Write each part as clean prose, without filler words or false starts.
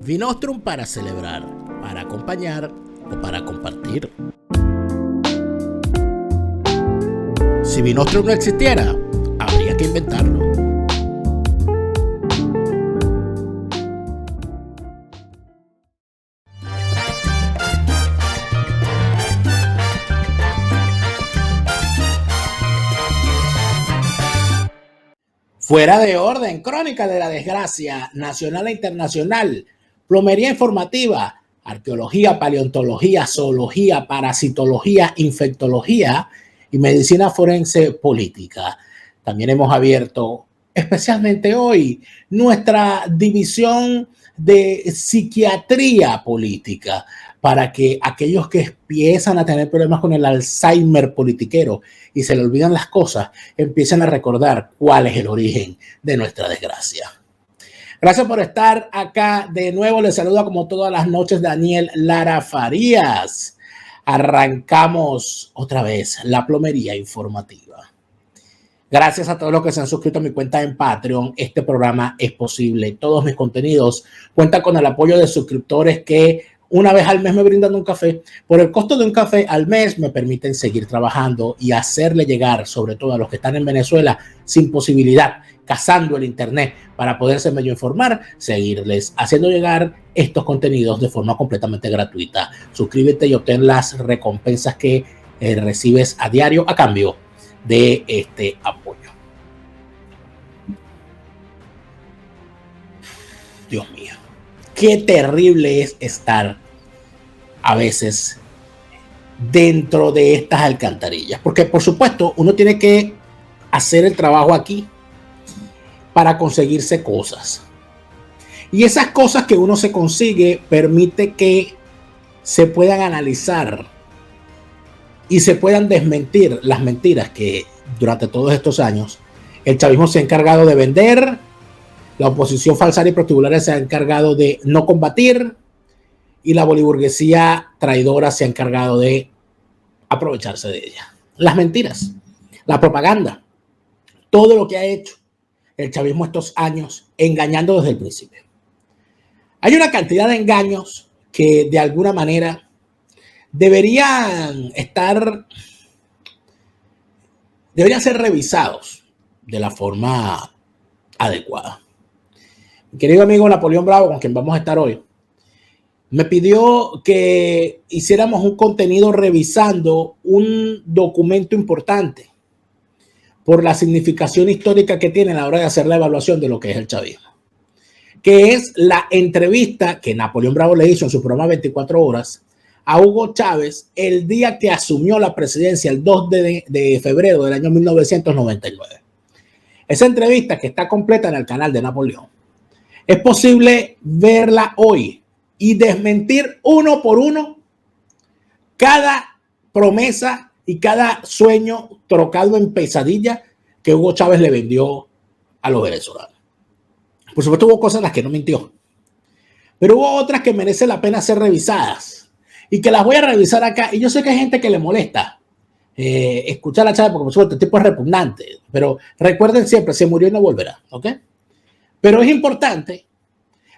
Vinostrum para celebrar, para acompañar o para compartir. Si Vinostrum no existiera, habría que inventarlo. Fuera de orden, crónica de la desgracia nacional e internacional, plomería informativa, arqueología, paleontología, zoología, parasitología, infectología y medicina forense política. También hemos abierto, especialmente hoy, nuestra división de psiquiatría política para que aquellos que empiezan a tener problemas con el Alzheimer politiquero y se le olvidan las cosas, empiecen a recordar cuál es el origen de nuestra desgracia. Gracias por estar acá de nuevo. Les saluda como todas las noches Daniel Lara Farías. Arrancamos otra vez la plomería informativa. Gracias a todos los que se han suscrito a mi cuenta en Patreon. Este programa es posible. Todos mis contenidos cuentan con el apoyo de suscriptores que una vez al mes me brindan un café. Por el costo de un café al mes me permiten seguir trabajando y hacerle llegar, sobre todo a los que están en Venezuela sin posibilidad, cazando el internet para poderse medio informar, seguirles haciendo llegar estos contenidos de forma completamente gratuita. Suscríbete y obtén las recompensas que recibes a diario a cambio de este apoyo. Dios mío, qué terrible es estar a veces dentro de estas alcantarillas, porque por supuesto uno tiene que hacer el trabajo aquí para conseguirse cosas, y esas cosas que uno se consigue permite que se puedan analizar y se puedan desmentir las mentiras que durante todos estos años el chavismo se ha encargado de vender, la oposición falsaria y prostibularia se ha encargado de no combatir, y la boliburguesía traidora se ha encargado de aprovecharse de ella. Las mentiras, la propaganda, todo lo que ha hecho el chavismo estos años, engañando desde el principio. Hay una cantidad de engaños que de alguna manera deberían ser revisados de la forma adecuada. Mi querido amigo Napoleón Bravo, con quien vamos a estar hoy, me pidió que hiciéramos un contenido revisando un documento importante por la significación histórica que tiene a la hora de hacer la evaluación de lo que es el chavismo, que es la entrevista que Napoleón Bravo le hizo en su programa 24 horas a Hugo Chávez el día que asumió la presidencia, el 2 de febrero del año 1999. Esa entrevista, que está completa en el canal de Napoleón, es posible verla hoy y desmentir uno por uno cada promesa y cada sueño trocado en pesadilla que Hugo Chávez le vendió a los venezolanos. Por supuesto, hubo cosas en las que no mintió, pero hubo otras que merecen la pena ser revisadas y que las voy a revisar acá. Y yo sé que hay gente que le molesta escuchar a Chávez porque, por supuesto, el tipo es repugnante, pero recuerden siempre, se murió y no volverá, ¿ok? Pero es importante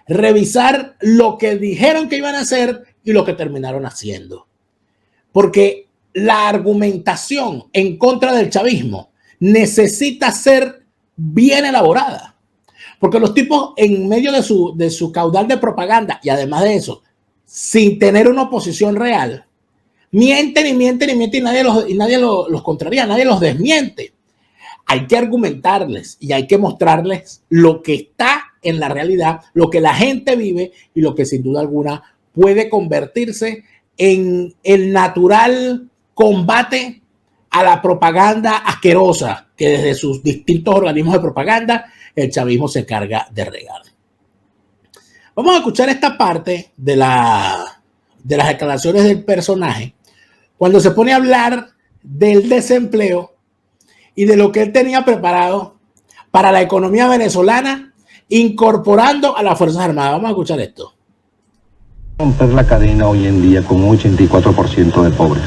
revisar lo que dijeron que iban a hacer y lo que terminaron haciendo. Porque la argumentación en contra del chavismo necesita ser bien elaborada. Porque los tipos, en medio de su caudal de propaganda, y además de eso, sin tener una oposición real, mienten y mienten y mienten y nadie los contraría, nadie los desmiente. Hay que argumentarles y hay que mostrarles lo que está en la realidad, lo que la gente vive y lo que sin duda alguna puede convertirse en el natural combate a la propaganda asquerosa que desde sus distintos organismos de propaganda el chavismo se encarga de regar. Vamos a escuchar esta parte de las declaraciones del personaje cuando se pone a hablar del desempleo y de lo que él tenía preparado para la economía venezolana, incorporando a las Fuerzas Armadas. Vamos a escuchar esto. Romper la cadena hoy en día con un 84% de pobres.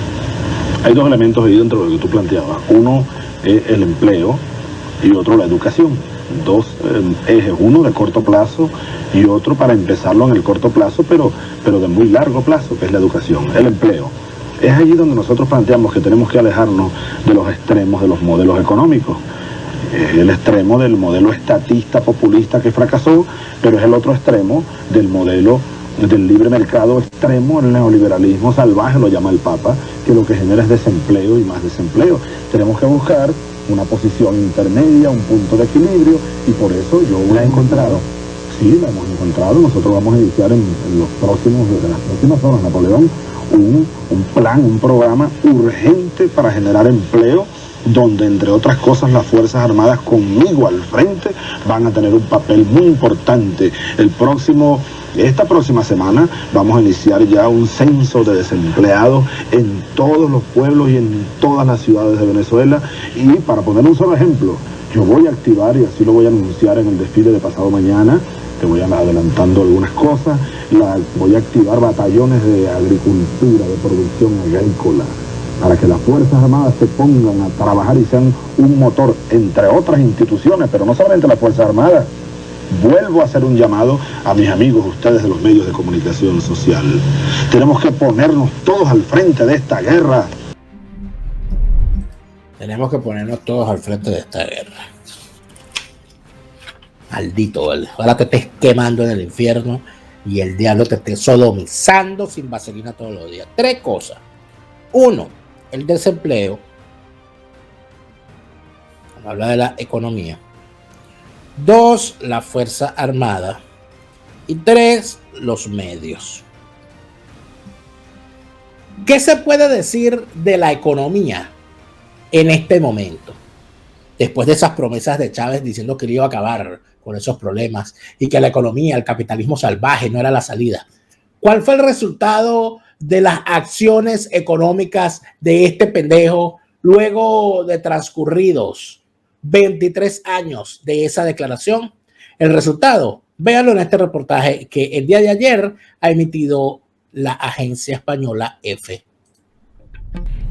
Hay dos elementos ahí dentro de lo que tú planteabas. Uno es el empleo y otro la educación. ejes, uno de corto plazo y otro para empezarlo en el corto plazo, pero de muy largo plazo, que es la educación, el empleo. Es allí donde nosotros planteamos que tenemos que alejarnos de los extremos de los modelos económicos. El extremo del modelo estatista populista que fracasó, pero es el otro extremo del modelo del libre mercado extremo, el neoliberalismo salvaje, lo llama el Papa, que lo que genera es desempleo y más desempleo. Tenemos que buscar una posición intermedia, un punto de equilibrio, y por eso yo la he encontrado. Sí, la hemos encontrado. Nosotros vamos a iniciar en las próximas horas, Napoleón, un plan, un programa urgente para generar empleo, donde entre otras cosas las Fuerzas Armadas conmigo al frente van a tener un papel muy importante. Esta próxima semana vamos a iniciar ya un censo de desempleados en todos los pueblos y en todas las ciudades de Venezuela. Y para poner un solo ejemplo, yo voy a activar, y así lo voy a anunciar en el desfile de pasado mañana, te voy adelantando algunas cosas, voy a activar batallones de agricultura, de producción agrícola, para que las Fuerzas Armadas se pongan a trabajar y sean un motor, entre otras instituciones, pero no solamente las Fuerzas Armadas. Vuelvo a hacer un llamado a mis amigos, ustedes de los medios de comunicación social. Tenemos que ponernos todos al frente de esta guerra. Tenemos que ponernos todos al frente de esta guerra. Maldito, ¿vale? Ahora te estés quemando en el infierno y el diablo te esté sodomizando sin vaselina todos los días. 3 cosas. 1, el desempleo. Habla de la economía. 2, la Fuerza Armada. Y 3, los medios. ¿Qué se puede decir de la economía en este momento? Después de esas promesas de Chávez diciendo que iba a acabar con esos problemas y que la economía, el capitalismo salvaje no era la salida. ¿Cuál fue el resultado de las acciones económicas de este pendejo luego de transcurridos 23 años de esa declaración? El resultado, véanlo en este reportaje que el día de ayer ha emitido la agencia española EFE.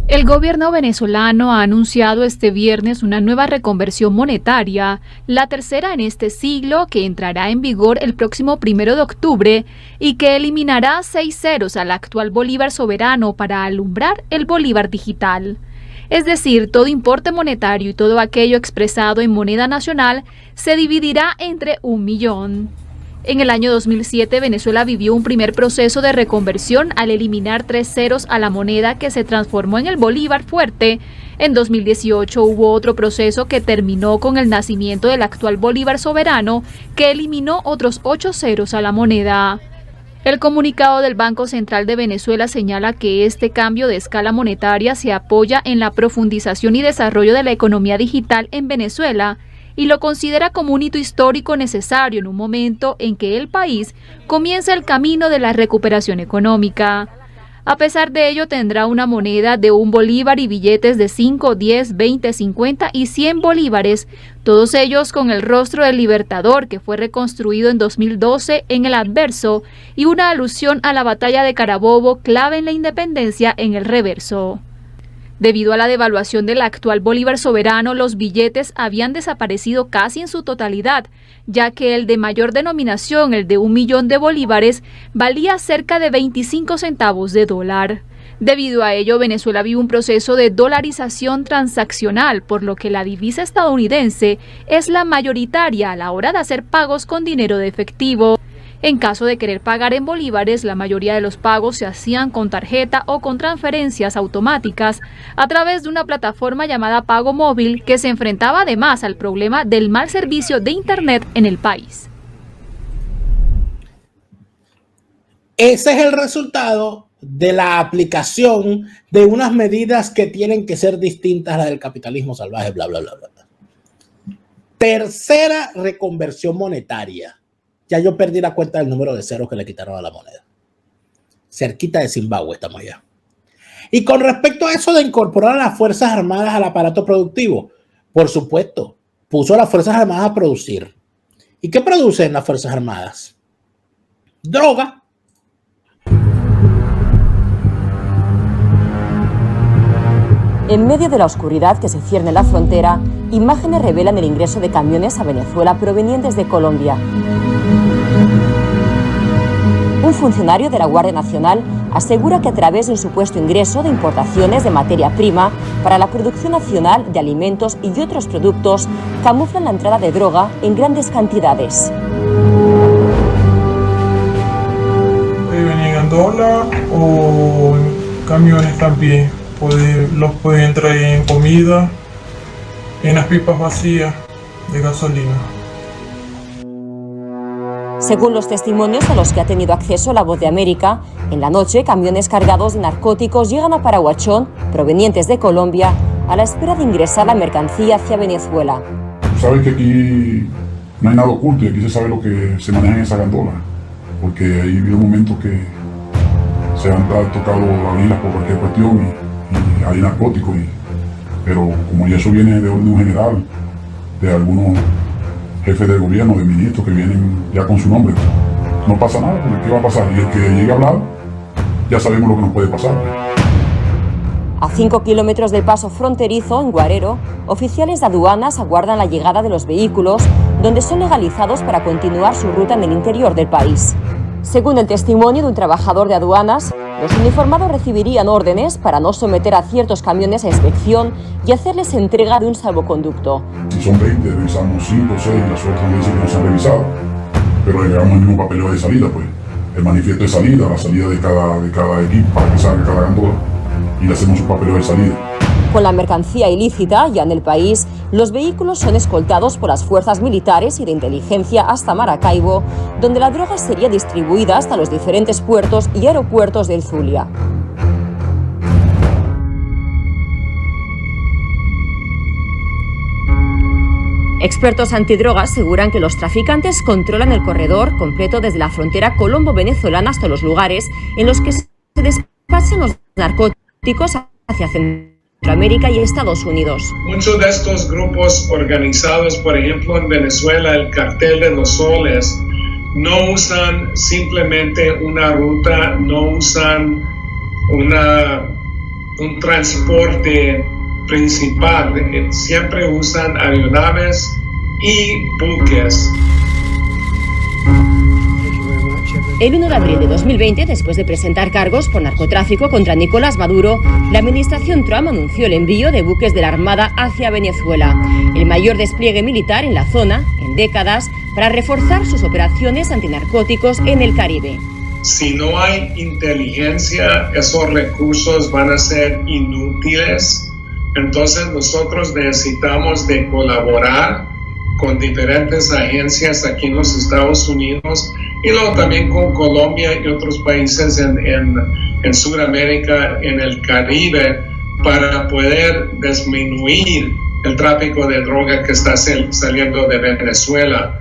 El gobierno venezolano ha anunciado este viernes una nueva reconversión monetaria, la tercera en este siglo, que entrará en vigor el próximo 1 de octubre y que eliminará 6 ceros al actual bolívar soberano para alumbrar el bolívar digital. Es decir, todo importe monetario y todo aquello expresado en moneda nacional se dividirá entre 1 millón. En el año 2007, Venezuela vivió un primer proceso de reconversión al eliminar 3 ceros a la moneda que se transformó en el bolívar fuerte. En 2018 hubo otro proceso que terminó con el nacimiento del actual bolívar soberano, que eliminó otros 8 ceros a la moneda. El comunicado del Banco Central de Venezuela señala que este cambio de escala monetaria se apoya en la profundización y desarrollo de la economía digital en Venezuela, y lo considera como un hito histórico necesario en un momento en que el país comienza el camino de la recuperación económica. A pesar de ello, tendrá una moneda de 1 bolívar y billetes de 5, 10, 20, 50 y 100 bolívares, todos ellos con el rostro del Libertador, que fue reconstruido en 2012 en el adverso, y una alusión a la batalla de Carabobo, clave en la independencia, en el reverso. Debido a la devaluación del actual bolívar soberano, los billetes habían desaparecido casi en su totalidad, ya que el de mayor denominación, el de 1 millón de bolívares, valía cerca de 25 centavos de dólar. Debido a ello, Venezuela vive un proceso de dolarización transaccional, por lo que la divisa estadounidense es la mayoritaria a la hora de hacer pagos con dinero de efectivo. En caso de querer pagar en bolívares, la mayoría de los pagos se hacían con tarjeta o con transferencias automáticas a través de una plataforma llamada Pago Móvil, que se enfrentaba además al problema del mal servicio de Internet en el país. Ese es el resultado de la aplicación de unas medidas que tienen que ser distintas a las del capitalismo salvaje, bla, bla, bla, bla. Tercera reconversión monetaria. Ya yo perdí la cuenta del número de ceros que le quitaron a la moneda. Cerquita de Zimbabue estamos ya. Y con respecto a eso de incorporar a las Fuerzas Armadas al aparato productivo, por supuesto, puso a las Fuerzas Armadas a producir. ¿Y qué producen las Fuerzas Armadas? Droga. En medio de la oscuridad que se cierne en la frontera, imágenes revelan el ingreso de camiones a Venezuela provenientes de Colombia. Un funcionario de la Guardia Nacional asegura que a través de un supuesto ingreso de importaciones de materia prima para la producción nacional de alimentos y otros productos, camuflan la entrada de droga en grandes cantidades. Venía en gandola o en camiones también. Los pueden traer en comida, en las pipas vacías de gasolina. Según los testimonios a los que ha tenido acceso La Voz de América, en la noche camiones cargados de narcóticos llegan a Paraguachón, provenientes de Colombia, a la espera de ingresar la mercancía hacia Venezuela. Sabes que aquí no hay nada oculto y aquí se sabe lo que se maneja en esa gandola, porque hay habido momentos que se han tocado abrirlas por cualquier cuestión y hay narcóticos, pero como ya eso viene de orden general, de algunos jefes del gobierno, de ministros que vienen ya con su nombre, no pasa nada, porque ¿qué va a pasar? Y el que llegue a hablar, ya sabemos lo que nos puede pasar. A 5 kilómetros del paso fronterizo, en Guarero, oficiales de aduanas aguardan la llegada de los vehículos, donde son legalizados para continuar su ruta en el interior del país. Según el testimonio de un trabajador de aduanas, los uniformados recibirían órdenes para no someter a ciertos camiones a inspección y hacerles entrega de un salvoconducto. Si son 20, revisamos 5 o 6, las otras veces que no se han revisado, pero le damos el mismo papeleo de salida, pues. El manifiesto de salida, la salida de cada equipo para que salga cada gandola, y le hacemos un papeleo de salida. Con la mercancía ilícita ya en el país, los vehículos son escoltados por las fuerzas militares y de inteligencia hasta Maracaibo, donde la droga sería distribuida hasta los diferentes puertos y aeropuertos del Zulia. Expertos antidrogas aseguran que los traficantes controlan el corredor completo desde la frontera colombo-venezolana hasta los lugares en los que se despachan los narcóticos hacia Centroamérica y Estados Unidos. Muchos de estos grupos organizados, por ejemplo en Venezuela, el Cartel de los Soles, no usan simplemente una ruta, no usan un transporte principal, siempre usan aeronaves y buques. El 1 de abril de 2020, después de presentar cargos por narcotráfico contra Nicolás Maduro, la administración Trump anunció el envío de buques de la Armada hacia Venezuela, el mayor despliegue militar en la zona en décadas para reforzar sus operaciones antinarcóticos en el Caribe. Si no hay inteligencia, esos recursos van a ser inútiles. Entonces nosotros necesitamos de colaborar con diferentes agencias aquí en los Estados Unidos y luego también con Colombia y otros países en Sudamérica, en el Caribe, para poder disminuir el tráfico de droga que está saliendo de Venezuela.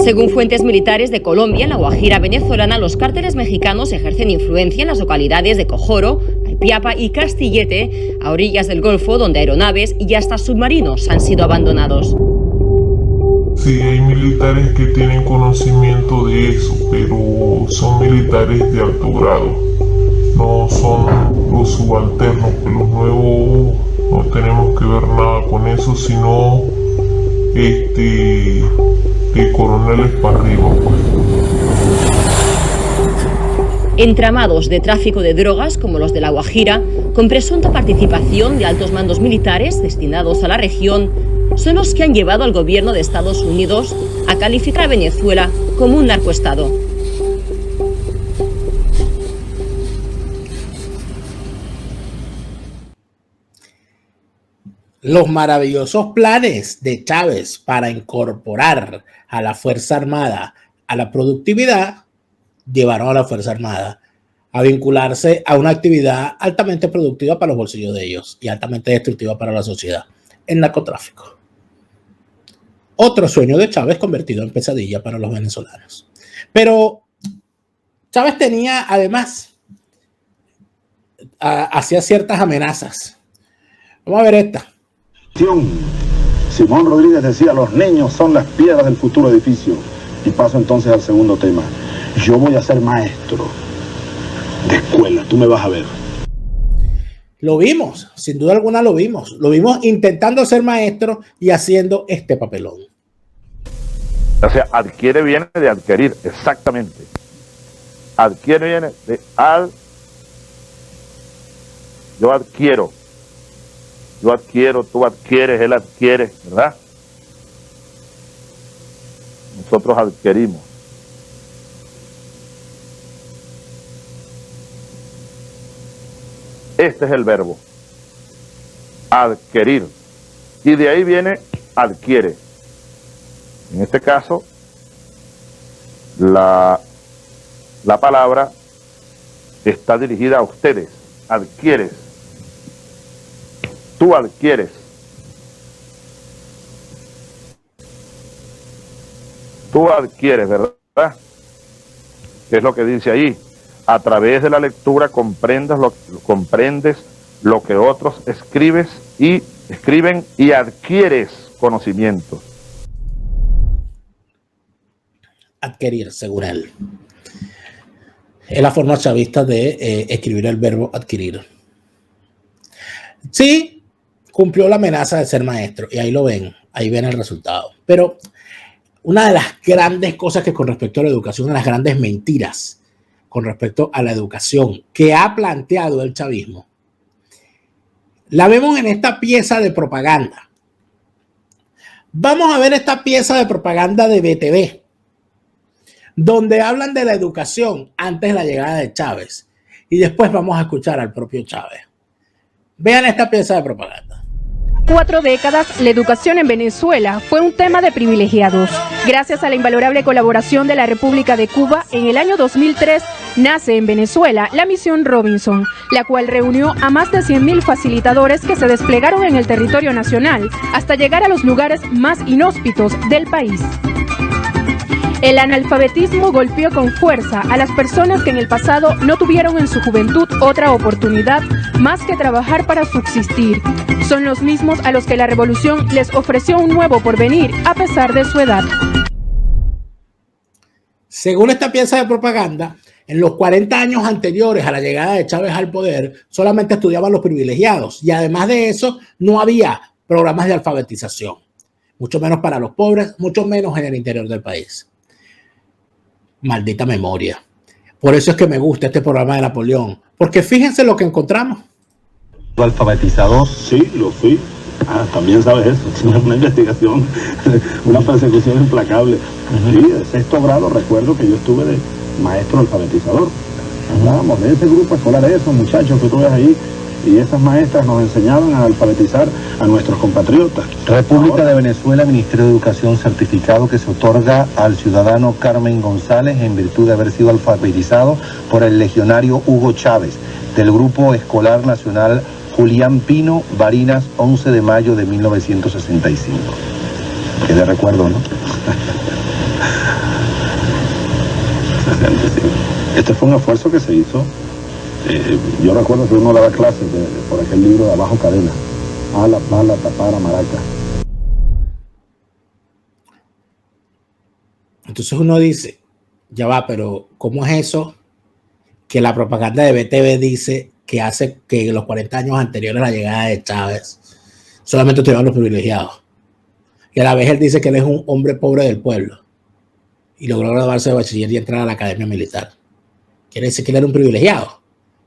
Según fuentes militares de Colombia, en la Guajira venezolana, los cárteles mexicanos ejercen influencia en las localidades de Cojoro, Piapa y Castillete, a orillas del Golfo, donde aeronaves y hasta submarinos han sido abandonados. Sí, hay militares que tienen conocimiento de eso, pero son militares de alto grado. No son los subalternos, que los nuevos no tenemos que ver nada con eso, sino de coroneles para arriba, pues. Entramados de tráfico de drogas como los de La Guajira, con presunta participación de altos mandos militares destinados a la región, son los que han llevado al gobierno de Estados Unidos a calificar a Venezuela como un narcoestado. Los maravillosos planes de Chávez para incorporar a la Fuerza Armada a la productividad llevaron a la Fuerza Armada a vincularse a una actividad altamente productiva para los bolsillos de ellos y altamente destructiva para la sociedad, el narcotráfico. Otro sueño de Chávez convertido en pesadilla para los venezolanos. Pero Chávez tenía, además, hacía ciertas amenazas. Vamos a ver esta. Simón Rodríguez decía, los niños son las piedras del futuro edificio. Y paso entonces al segundo tema. Yo voy a ser maestro de escuela, tú me vas a ver. Lo vimos, sin duda alguna lo vimos. Lo vimos intentando ser maestro y haciendo este papelón. O sea, adquiere viene de adquirir, exactamente. Adquiere viene de yo adquiero, tú adquieres, él adquiere, ¿verdad? Nosotros adquirimos. Este es el verbo, adquirir. Y de ahí viene adquiere. En este caso, la palabra está dirigida a ustedes. Adquieres. Tú adquieres. Tú adquieres, ¿verdad? ¿Qué es lo que dice ahí? A través de la lectura comprendes lo que otros escriben y adquieres conocimiento. Adquirir, según él. Es la forma chavista de escribir el verbo adquirir. Sí, cumplió la amenaza de ser maestro y ahí lo ven, ahí ven el resultado. Pero una de las grandes cosas que con respecto a la educación, una de las grandes mentiras con respecto a la educación que ha planteado el chavismo, la vemos en esta pieza de propaganda. Vamos a ver esta pieza de propaganda de BTV, donde hablan de la educación antes de la llegada de Chávez y después vamos a escuchar al propio Chávez. Vean esta pieza de propaganda. 4 décadas, la educación en Venezuela fue un tema de privilegiados. Gracias a la invalorable colaboración de la República de Cuba, en el año 2003 nace en Venezuela la Misión Robinson, la cual reunió a más de 100.000 facilitadores que se desplegaron en el territorio nacional hasta llegar a los lugares más inhóspitos del país. El analfabetismo golpeó con fuerza a las personas que en el pasado no tuvieron en su juventud otra oportunidad más que trabajar para subsistir. Son los mismos a los que la revolución les ofreció un nuevo porvenir a pesar de su edad. Según esta pieza de propaganda, en los 40 años anteriores a la llegada de Chávez al poder, solamente estudiaban los privilegiados y además de eso no había programas de alfabetización, mucho menos para los pobres, mucho menos en el interior del país. Maldita memoria. Por eso es que me gusta este programa de Napoleón, porque fíjense lo que encontramos. ¿Alfabetizador? Sí, lo fui. También sabes eso. Es una investigación, una persecución implacable. Sí, de 6º grado recuerdo que yo estuve de maestro alfabetizador. Hablábamos de ese grupo escolar, de esos muchachos que tú ves ahí, y esas maestras nos enseñaban a alfabetizar a nuestros compatriotas. República de Venezuela, Ministerio de Educación, certificado que se otorga al ciudadano Carmen González en virtud de haber sido alfabetizado por el legionario Hugo Chávez, del Grupo Escolar Nacional Julián Pino, Barinas, 11 de mayo de 1965. Que de recuerdo, ¿no? Este fue un esfuerzo que se hizo. Yo recuerdo que uno daba clases por aquel libro de Abajo Cadena, ala, pala, tapara, maraca. Entonces uno dice, ya va, pero ¿cómo es eso que la propaganda de BTV dice que hace que en los 40 años anteriores a la llegada de Chávez solamente estudiaban los privilegiados? Y a la vez él dice que él es un hombre pobre del pueblo y logró graduarse de bachiller y entrar a la academia militar. ¿Quiere decir que él era un privilegiado?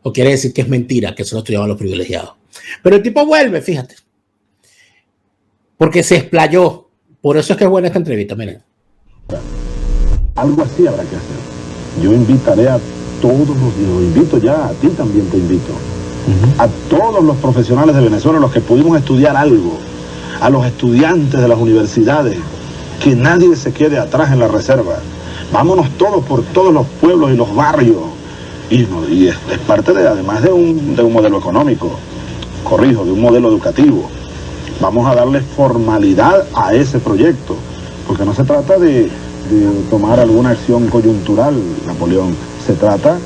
¿O quiere decir que es mentira que solo estudiaban los privilegiados? Pero el tipo vuelve, fíjate. Porque se explayó. Por eso es que es buena esta entrevista, miren. Algo así habrá que hacer. Yo invitaré a todos los días, invito ya, a ti también te invito, a todos los profesionales de Venezuela, los que pudimos estudiar algo, a los estudiantes de las universidades, que nadie se quede atrás en la reserva. Vámonos todos por todos los pueblos y los barrios. Y es parte de, además de un modelo económico, corrijo, de un modelo educativo. Vamos a darle formalidad a ese proyecto, porque no se trata de tomar alguna acción coyuntural, Napoleón. Se trata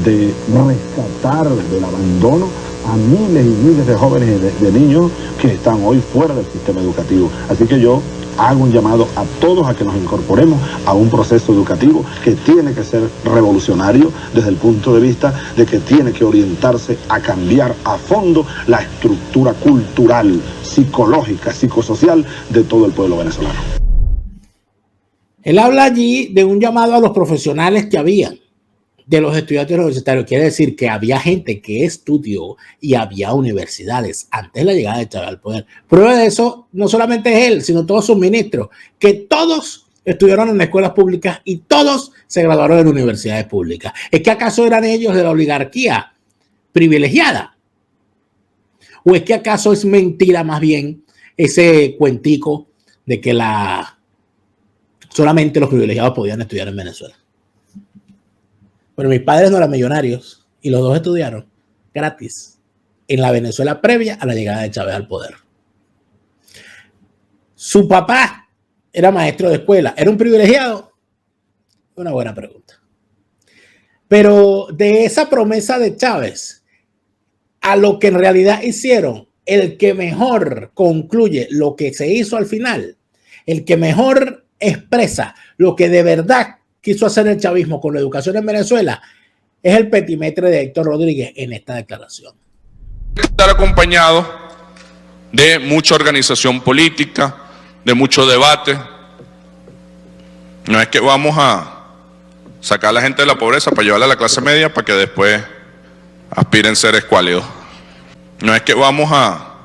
de rescatar del abandono a miles y miles de jóvenes y de niños que están hoy fuera del sistema educativo. Así que yo hago un llamado a todos a que nos incorporemos a un proceso educativo que tiene que ser revolucionario desde el punto de vista de que tiene que orientarse a cambiar a fondo la estructura cultural, psicológica, psicosocial de todo el pueblo venezolano. Él habla allí de un llamado a los profesionales que había, de los estudiantes universitarios. Quiere decir que había gente que estudió y había universidades antes de la llegada de Chávez al poder. Prueba de eso no solamente es él, sino todos sus ministros, que todos estudiaron en escuelas públicas y todos se graduaron en universidades públicas. ¿Es que acaso eran ellos de la oligarquía privilegiada? ¿O es que acaso es mentira más bien ese cuentico de que solamente los privilegiados podían estudiar en Venezuela? Bueno, mis padres no eran millonarios y los dos estudiaron gratis en la Venezuela previa a la llegada de Chávez al poder. Su papá era maestro de escuela. ¿Era un privilegiado? Una buena pregunta. Pero de esa promesa de Chávez a lo que en realidad hicieron, el que mejor concluye lo que se hizo al final, el que mejor expresa lo que de verdad quiso hacer el chavismo con la educación en Venezuela, es el petimetre de Héctor Rodríguez en esta declaración. Estar acompañado de mucha organización política, de mucho debate. No es que vamos a sacar a la gente de la pobreza para llevarla a la clase media para que después aspiren a ser escuálidos. No es que vamos a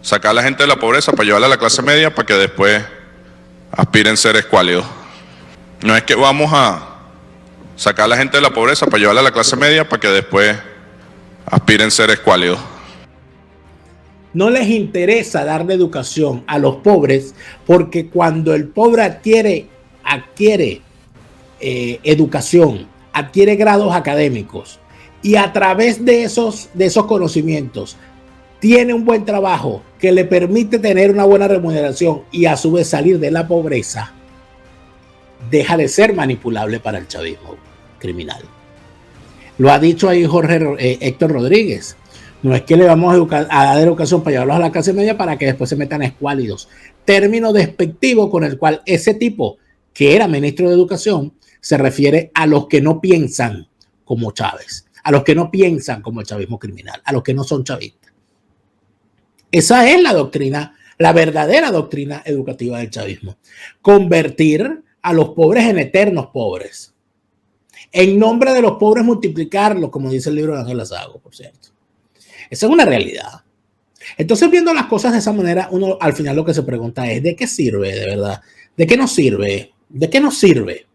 sacar a la gente de la pobreza para llevarla a la clase media para que después aspiren a ser escuálidos. No es que vamos a sacar a la gente de la pobreza para llevarla a la clase media para que después aspiren a ser escuálidos. No les interesa darle educación a los pobres porque cuando el pobre adquiere educación, adquiere grados académicos y a través de esos conocimientos tiene un buen trabajo que le permite tener una buena remuneración y a su vez salir de la pobreza, deja de ser manipulable para el chavismo criminal. Lo ha dicho ahí Héctor Rodríguez. No es que le vamos a dar educación para llevarlos a la clase media para que después se metan escuálidos. Término despectivo con el cual ese tipo, que era ministro de Educación, se refiere a los que no piensan como Chávez, a los que no piensan como el chavismo criminal, a los que no son chavistas. Esa es la doctrina, la verdadera doctrina educativa del chavismo. Convertir a los pobres en eternos pobres. En nombre de los pobres multiplicarlos, como dice el libro de Ángel Azago, por cierto. Esa es una realidad. Entonces, viendo las cosas de esa manera, uno al final lo que se pregunta es, ¿de qué sirve de verdad? ¿De qué nos sirve? ¿De qué nos sirve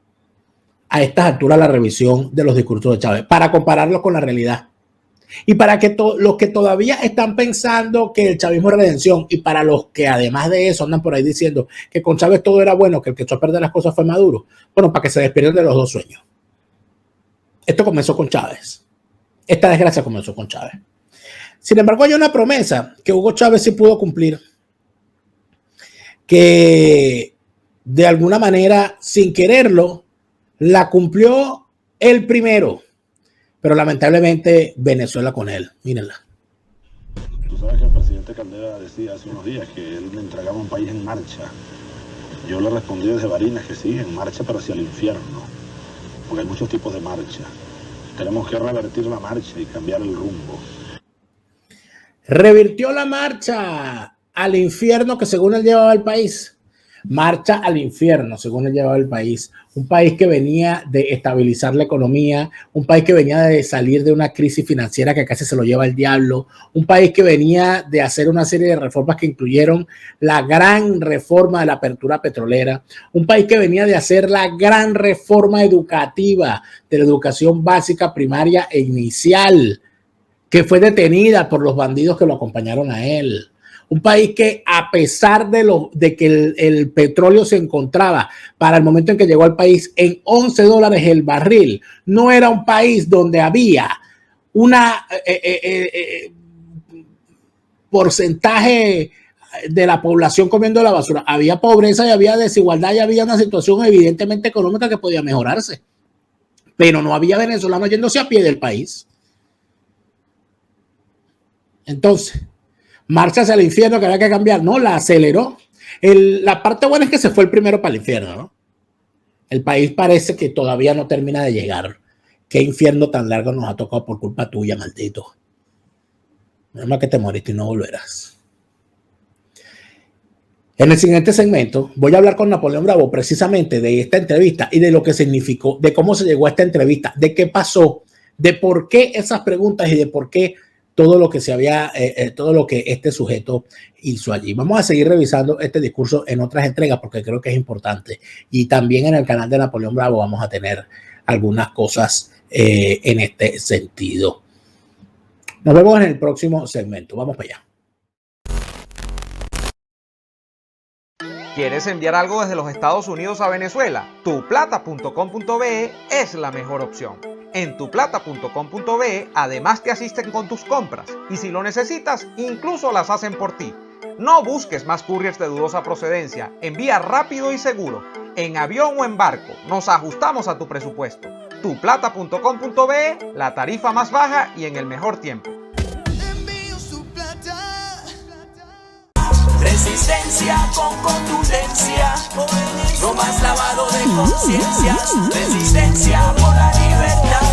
a estas alturas la revisión de los discursos de Chávez? Para compararlos con la realidad. Y para que los que todavía están pensando que el chavismo es redención y para los que además de eso andan por ahí diciendo que con Chávez todo era bueno, que el que echó a perder las cosas fue Maduro, bueno, para que se despierten de los dos sueños. Esto comenzó con Chávez. Esta desgracia comenzó con Chávez. Sin embargo, hay una promesa que Hugo Chávez sí pudo cumplir, que de alguna manera, sin quererlo, la cumplió él primero. Pero lamentablemente Venezuela con él. Mírenla. Tú sabes que el presidente Caldera decía hace unos días que él me entregaba un país en marcha. Yo le respondí desde Barinas que sí, en marcha, pero hacia el infierno. Porque hay muchos tipos de marcha. Tenemos que revertir la marcha y cambiar el rumbo. Revirtió la marcha al infierno que según él llevaba el país. Marcha al infierno, según él llevaba el país. Un país que venía de estabilizar la economía, un país que venía de salir de una crisis financiera que casi se lo lleva el diablo, un país que venía de hacer una serie de reformas que incluyeron la gran reforma de la apertura petrolera, un país que venía de hacer la gran reforma educativa de la educación básica, primaria e inicial, que fue detenida por los bandidos que lo acompañaron a él. Un país que a pesar de que el petróleo se encontraba para el momento en que llegó al país en $11 el barril, no era un país donde había una porcentaje de la población comiendo la basura. Había pobreza y había desigualdad y había una situación evidentemente económica que podía mejorarse. Pero no había venezolanos yéndose a pie del país. Entonces, marcha hacia el infierno que había que cambiar. No, la aceleró. La parte buena es que se fue el primero para el infierno, ¿no? El país parece que todavía no termina de llegar. Qué infierno tan largo nos ha tocado por culpa tuya, maldito. Menos mal que te moriste y no volverás. En el siguiente segmento voy a hablar con Napoleón Bravo precisamente de esta entrevista y de lo que significó, de cómo se llegó a esta entrevista, de qué pasó, de por qué esas preguntas y de por qué todo lo que todo lo que este sujeto hizo allí. Vamos a seguir revisando este discurso en otras entregas porque creo que es importante. Y también en el canal de Napoleón Bravo vamos a tener algunas cosas en este sentido. Nos vemos en el próximo segmento. Vamos para allá. ¿Quieres enviar algo desde los Estados Unidos a Venezuela? Tuplata.com.be es la mejor opción. En tuplata.com.be además te asisten con tus compras y si lo necesitas, incluso las hacen por ti. No busques más couriers de dudosa procedencia, envía rápido y seguro, en avión o en barco, nos ajustamos a tu presupuesto. Tuplata.com.be, la tarifa más baja y en el mejor tiempo. Resistencia con contundencia, no más lavado de conciencias. Resistencia por la libertad.